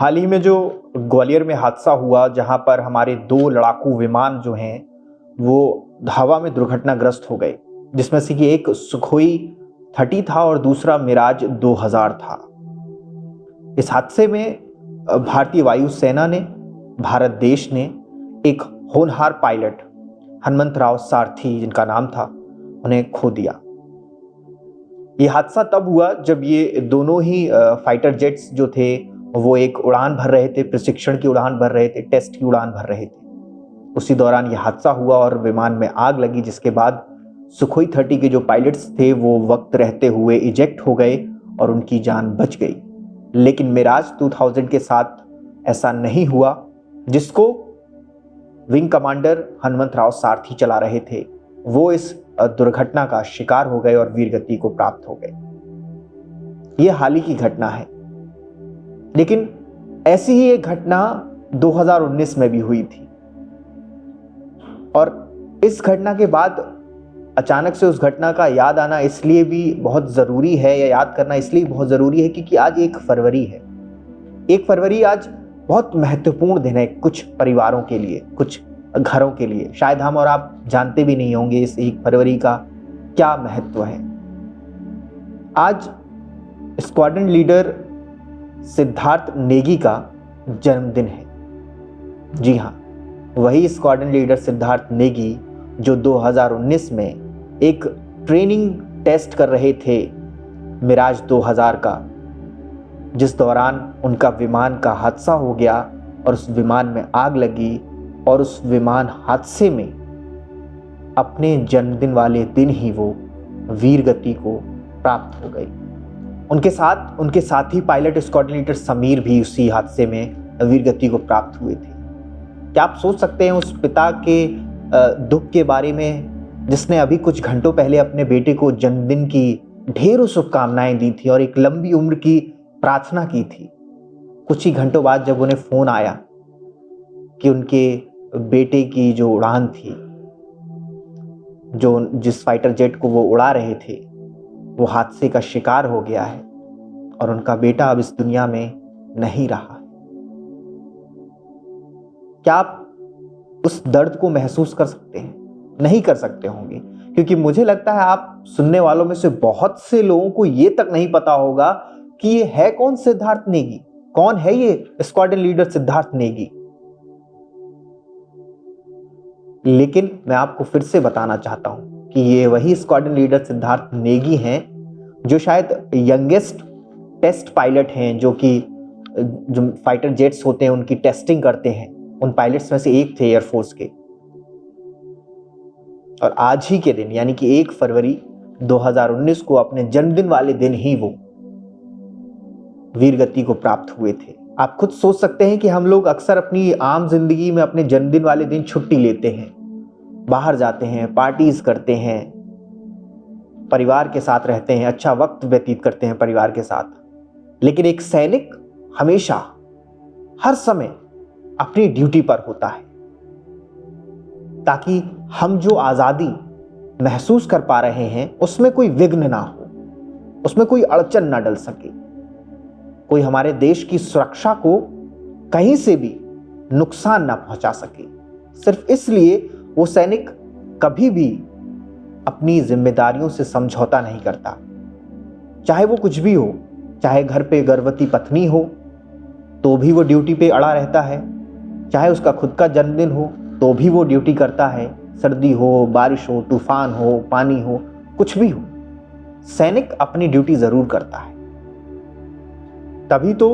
हाल ही में जो ग्वालियर में हादसा हुआ, जहां पर हमारे 2 लड़ाकू विमान जो हैं वो हवा में दुर्घटनाग्रस्त हो गए, जिसमें से कि एक सुखोई 30 था और दूसरा मिराज 2000 था। इस हादसे में भारतीय वायुसेना ने, भारत देश ने एक होनहार पायलट हनुमंतराव सारथी, जिनका नाम था, उन्हें खो दिया। ये हादसा तब हुआ जब ये दोनों ही फाइटर जेट्स जो थे वो एक उड़ान भर रहे थे, प्रशिक्षण की उड़ान भर रहे थे, टेस्ट की उड़ान भर रहे थे। उसी दौरान ये हादसा हुआ और विमान में आग लगी, जिसके बाद सुखोई 30 के जो पायलट्स थे वो वक्त रहते हुए इजेक्ट हो गए और उनकी जान बच गई। लेकिन मिराज 2000 के साथ ऐसा नहीं हुआ, जिसको विंग कमांडर हनुमंतराव सारथी चला रहे थे। वो इस दुर्घटना का शिकार हो गए और वीरगति को प्राप्त हो गए। ये हाल ही की घटना है, लेकिन ऐसी ही एक घटना 2019 में भी हुई थी। और इस घटना के बाद अचानक से उस घटना का याद आना इसलिए भी बहुत ज़रूरी है, या याद करना इसलिए बहुत ज़रूरी है क्योंकि आज 1 फरवरी है। 1 फरवरी आज बहुत महत्वपूर्ण दिन है कुछ परिवारों के लिए, कुछ घरों के लिए। शायद हम और आप जानते भी नहीं होंगे इस 1 फरवरी का क्या महत्व है। आज स्क्वाड्रन लीडर सिद्धार्थ नेगी का जन्मदिन है। जी हाँ, वही स्क्वाड्रन लीडर सिद्धार्थ नेगी जो 2019 में एक ट्रेनिंग टेस्ट कर रहे थे मिराज 2000 का, जिस दौरान उनका विमान का हादसा हो गया और उस विमान में आग लगी और उस विमान हादसे में अपने जन्मदिन वाले दिन ही वो वीरगति को प्राप्त हो गई। उनके साथी पायलट स्क्वाड्रन लीडर समीर भी उसी हादसे में वीरगति को प्राप्त हुए थे। क्या आप सोच सकते हैं उस पिता के दुख के बारे में, जिसने अभी कुछ घंटों पहले अपने बेटे को जन्मदिन की ढेरों शुभकामनाएं दी थी और एक लंबी उम्र की प्रार्थना की थी। कुछ ही घंटों बाद जब उन्हें फोन आया कि उनके बेटे की जो उड़ान थी, जिस फाइटर जेट को वो उड़ा रहे थे, वो हादसे का शिकार हो गया है और उनका बेटा अब इस दुनिया में नहीं रहा। क्या आप उस दर्द को महसूस कर सकते हैं? नहीं कर सकते होंगे, क्योंकि मुझे लगता है आप सुनने वालों में से बहुत से लोगों को ये तक नहीं पता होगा कि ये है कौन सिद्धार्थ नेगी, कौन है ये स्क्वाड्रन लीडर सिद्धार्थ नेगी। लेकिन मैं आपको फिर से बताना चाहता हूं कि ये वही स्क्वाड्रन लीडर सिद्धार्थ नेगी हैं जो शायद यंगेस्ट टेस्ट पायलट हैं, जो फाइटर जेट्स होते हैं उनकी टेस्टिंग करते हैं, उन पायलट्स में से एक थे एयरफोर्स के। और आज ही के दिन यानी कि 1 फरवरी 2019 को अपने जन्मदिन वाले दिन ही वो वीरगति को प्राप्त हुए थे। आप खुद सोच सकते हैं कि हम लोग अक्सर अपनी आम जिंदगी में अपने जन्मदिन वाले दिन छुट्टी लेते हैं, बाहर जाते हैं, पार्टीज करते हैं, परिवार के साथ रहते हैं, अच्छा वक्त व्यतीत करते हैं परिवार के साथ। लेकिन एक सैनिक हमेशा हर समय अपनी ड्यूटी पर होता है, ताकि हम जो आजादी महसूस कर पा रहे हैं उसमें कोई विघ्न ना हो, उसमें कोई अड़चन ना डल सके, कोई हमारे देश की सुरक्षा को कहीं से भी नुकसान ना पहुंचा सके। सिर्फ इसलिए वो सैनिक कभी भी अपनी जिम्मेदारियों से समझौता नहीं करता। चाहे वो कुछ भी हो, चाहे घर पे गर्भवती पत्नी हो तो भी वो ड्यूटी पे अड़ा रहता है, चाहे उसका खुद का जन्मदिन हो तो भी वो ड्यूटी करता है, सर्दी हो, बारिश हो, तूफान हो, पानी हो, कुछ भी हो, सैनिक अपनी ड्यूटी जरूर करता है। तभी तो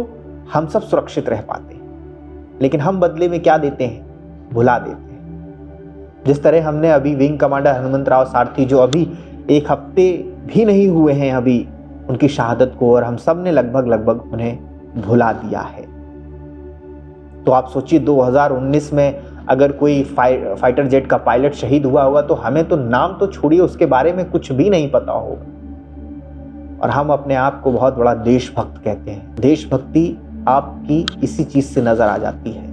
हम सब सुरक्षित रह पाते हैं। लेकिन हम बदले में क्या देते हैं? भुला देते हैं। जिस तरह हमने अभी विंग कमांडर हनुमंतराव सारथी, जो अभी 1 हफ्ते भी नहीं हुए हैं अभी उनकी शहादत को, और हम सब ने लगभग उन्हें भुला दिया है। तो आप सोचिए 2019 में अगर कोई फाइटर जेट का पायलट शहीद हुआ होगा तो हमें तो नाम तो छोड़िए, उसके बारे में कुछ भी नहीं पता होगा। और हम अपने आप को बहुत बड़ा देशभक्त कहते हैं। देशभक्ति आपकी इसी चीज से नजर आ जाती है।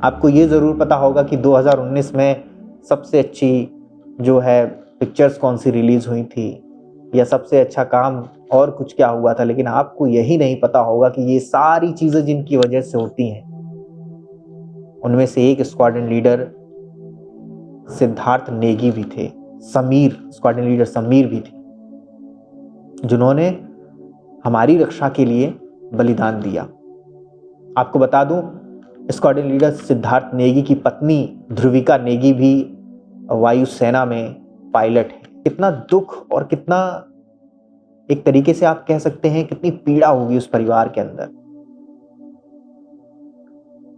आपको ये जरूर पता होगा कि 2019 में सबसे अच्छी जो है पिक्चर्स कौन सी रिलीज हुई थी, या सबसे अच्छा काम और कुछ क्या हुआ था, लेकिन आपको यही नहीं पता होगा कि ये सारी चीजें जिनकी वजह से होती हैं, उनमें से एक स्क्वाड्रन लीडर सिद्धार्थ नेगी भी थे, स्क्वाड्रन लीडर समीर भी थे, जिन्होंने हमारी रक्षा के लिए बलिदान दिया। आपको बता दूं, स्क्वाड्रन लीडर सिद्धार्थ नेगी की पत्नी ध्रुविका नेगी भी वायुसेना में पायलट है। कितना दुख और कितना, एक तरीके से आप कह सकते हैं, कितनी पीड़ा होगी उस परिवार के अंदर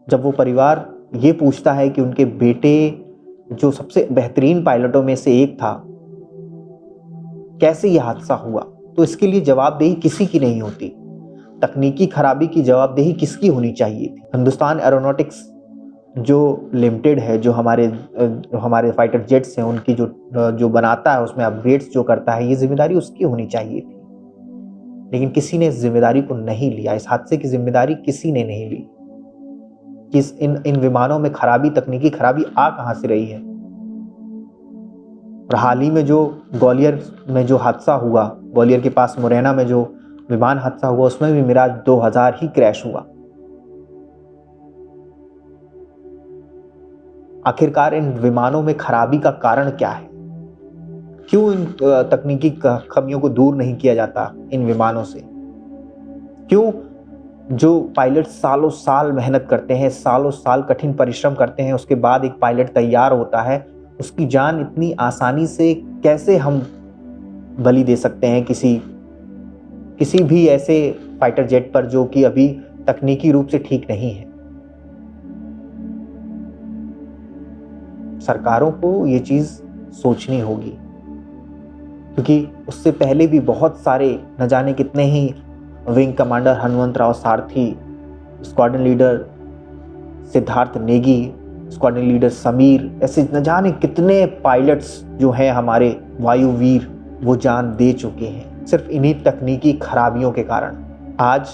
जब वो परिवार ये पूछता है कि उनके बेटे जो सबसे बेहतरीन पायलटों में से एक था, कैसे यह हादसा हुआ। तो इसके लिए जवाबदेही किसी की नहीं होती। तकनीकी खराबी की जवाबदेही किसकी होनी चाहिए थी? हिंदुस्तान एरोनॉटिक्स जो लिमिटेड है, जो हमारे फाइटर जेट्स हैं, उनकी जो बनाता है, उसमें अपग्रेड्स जो करता है, ये जिम्मेदारी उसकी होनी चाहिए थी। लेकिन किसी ने इस जिम्मेदारी को नहीं लिया। इस हादसे की जिम्मेदारी किसी ने नहीं ली कि इन विमानों में खराबी, तकनीकी खराबी आ कहां से रही है। और हाल ही में जो ग्वालियर में जो हादसा हुआ, ग्वालियर के पास मुरैना में जो विमान हादसा हुआ, उसमें भी मिराज 2000 ही क्रैश हुआ। आखिरकार इन विमानों में खराबी का कारण क्या है? क्यों इन तकनीकी खामियों को दूर नहीं किया जाता इन विमानों से? क्यों जो पायलट सालों साल मेहनत करते हैं, सालों साल कठिन परिश्रम करते हैं, उसके बाद एक पायलट तैयार होता है, उसकी जान इतनी आसानी से कैसे हम बलि दे सकते हैं किसी भी ऐसे फाइटर जेट पर जो कि अभी तकनीकी रूप से ठीक नहीं है? सरकारों को ये चीज सोचनी होगी, क्योंकि उससे पहले भी बहुत सारे, न जाने कितने ही विंग कमांडर हनुमंतराव सारथी, squadron leader Siddharth Negi, squadron leader Sameer, ऐसे न जाने कितने पायलट्स जो हैं हमारे वायुवीर, वो जान दे चुके हैं सिर्फ इन्हीं तकनीकी खराबियों के कारण। आज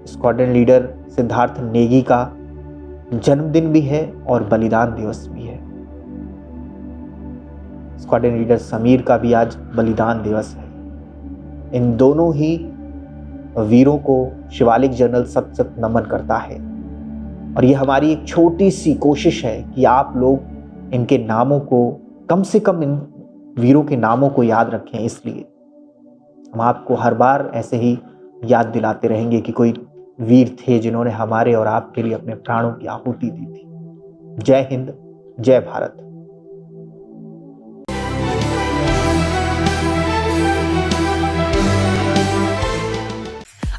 स्क्वाड्रन लीडर सिद्धार्थ नेगी का जन्मदिन भी है और बलिदान दिवस भी है। स्क्वाड्रन लीडर समीर का भी आज बलिदान दिवस है। इन दोनों ही वीरों को शिवालिक जर्नल सत सत नमन करता है। और ये हमारी एक छोटी सी कोशिश है कि आप लोग इनके नामों को, कम से कम इन वीरों के नामों को याद रखें। इसलिए हम आपको हर बार ऐसे ही याद दिलाते रहेंगे कि कोई वीर थे जिन्होंने हमारे और आपके लिए अपने प्राणों की आहुति दी थी। जय हिंद, जय भारत।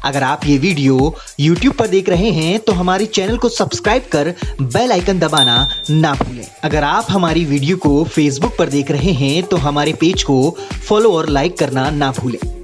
अगर आप ये वीडियो YouTube पर देख रहे हैं तो हमारे चैनल को सब्सक्राइब कर बेल आइकन दबाना ना भूलें। अगर आप हमारी वीडियो को Facebook पर देख रहे हैं तो हमारे पेज को फॉलो और लाइक करना ना भूलें।